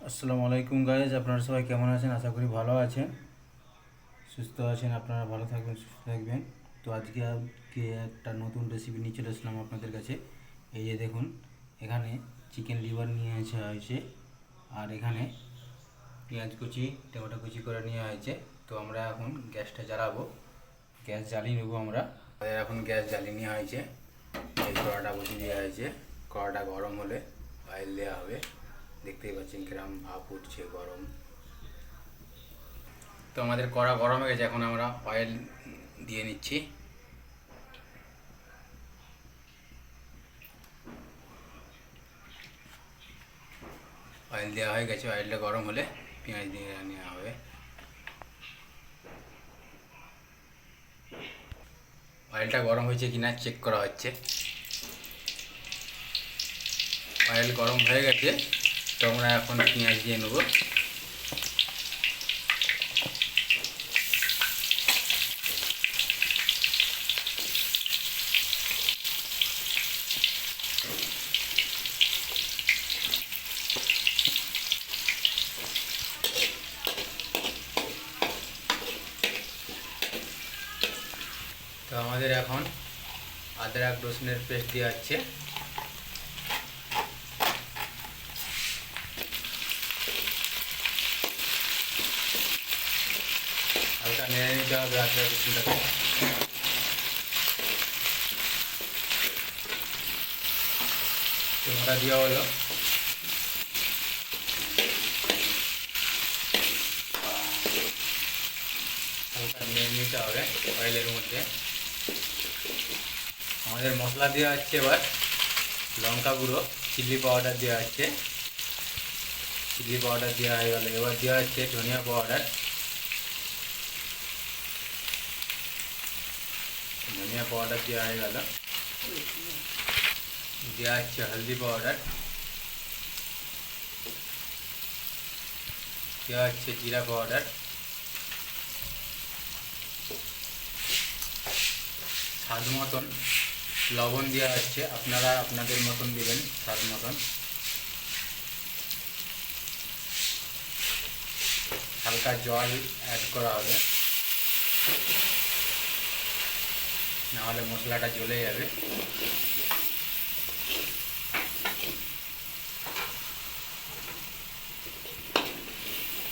আসসালামু আলাইকুম গাইজ, আপনারা সবাই কেমন আছেন? আশা করি ভালো আছেন, সুস্থ আছেন। আপনারা ভালো থাকবেন, সুস্থ থাকবেন। তো আজকে একটা নতুন রেসিপি নিয়ে চলে আসলাম আপনাদের কাছে। এই যে দেখুন, এখানে চিকেন লিভার নিয়ে আসা হয়েছে, আর এখানে পেঁয়াজ কুচি, টমেটো কুচি করে নেওয়া হয়েছে। তো আমরা এখন গ্যাসটা জ্বালাবো, গ্যাস জ্বালিয়ে নেবো আমরা। এখন গ্যাস জ্বালিয়ে নেওয়া হয়েছে, এই কড়াটা বসিয়ে দেওয়া হয়েছে। কড়াটা গরম হলে অয়েল দেওয়া হবে। দেখতেই পাচ্ছেন কিরম ভাপ উঠছে, গরম। তো আমাদের কড়া গরম হয়ে গেছে, এখন আমরা অয়েল দিয়ে নিচ্ছি। অয়েল দেওয়া হয়ে গেছে, অয়েলটা গরম হলে পেঁয়াজ দিয়ে নেওয়া হবে। অয়েলটা গরম হয়েছে কিনা চেক করা হচ্ছে। অয়েল গরম হয়ে গেছে, তো আমরা এখন পেঁয়াজ দিয়ে নেব। তো আমাদের এখন আদরক রসুনের পেস্ট দেওয়া হচ্ছে। হালকা নেড়ে নিতে হবে আদরক রসুনটাকে। টমেটো দেওয়া হলো, হালকা নেড়ে নিতে হবে অয়েলের মধ্যে। আমাদের মশলা দেওয়া হচ্ছে এবার লঙ্কা গুঁড়ো, চিলি পাউডার দেওয়া হচ্ছে। চিলি পাউডার দেওয়া হয়ে গেল, এবার দেওয়া হচ্ছে ধনিয়া পাউডার। ধনিয়া পাউডার দেওয়া হয়ে গেল, দেওয়া হচ্ছে হলদি পাউডার, দেওয়া হচ্ছে জিরা পাউডার, স্বাদ মতন লবণ দেওয়া হচ্ছে। আপনারা আপনাদের মতন দেবেন, স্বাদ মতন। হালকা জল অ্যাড করা হবে, নাহলে মশলাটা জ্বলে যাবে।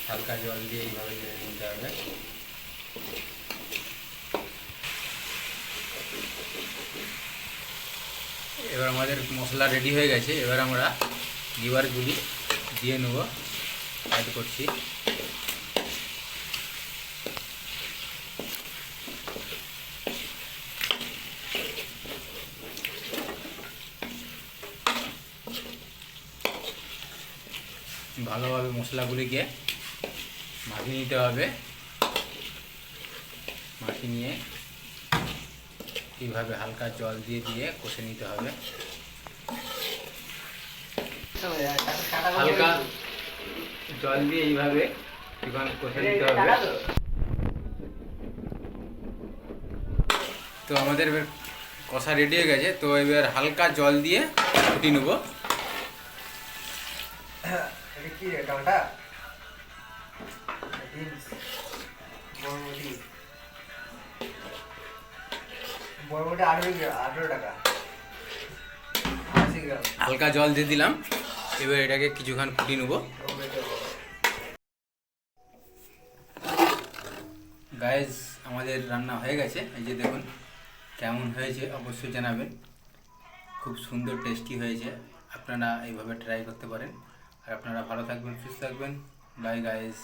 হালকা জল দিয়ে এইভাবে নেড়ে নিতে হবে। এবার আমাদের মশলা রেডি হয়ে গেছে, এবার আমরা লিভারগুলি দিয়ে নেব, অ্যাড করছি। ভালোভাবে মশলাগুলিকে মাখিয়ে নিতে হবে। মাখিয়ে নিয়ে এইভাবে হালকা জল দিয়ে দিয়ে কষে নিতে হবে। হালকা জল দিয়ে এইভাবে কষে নিতে হবে। তো আমাদের এবার কষা রেডি হয়ে গেছে, তো এবার হালকা জল দিয়ে ফুটিয়ে নেব। হালকা জল দিয়ে দিলাম, এবার এটাকে কিছুক্ষণ ফুটিয়ে নেব। গাইজ, আমাদের রান্না হয়ে গেছে। এই যে দেখুন কেমন হয়েছে অবশ্যই জানাবেন। খুব সুন্দর টেস্টি হয়েছে, আপনারা এইভাবে ট্রাই করতে পারেন। আর আপনারা ভালো থাকবেন, সুস্থ থাকবেন। By guys.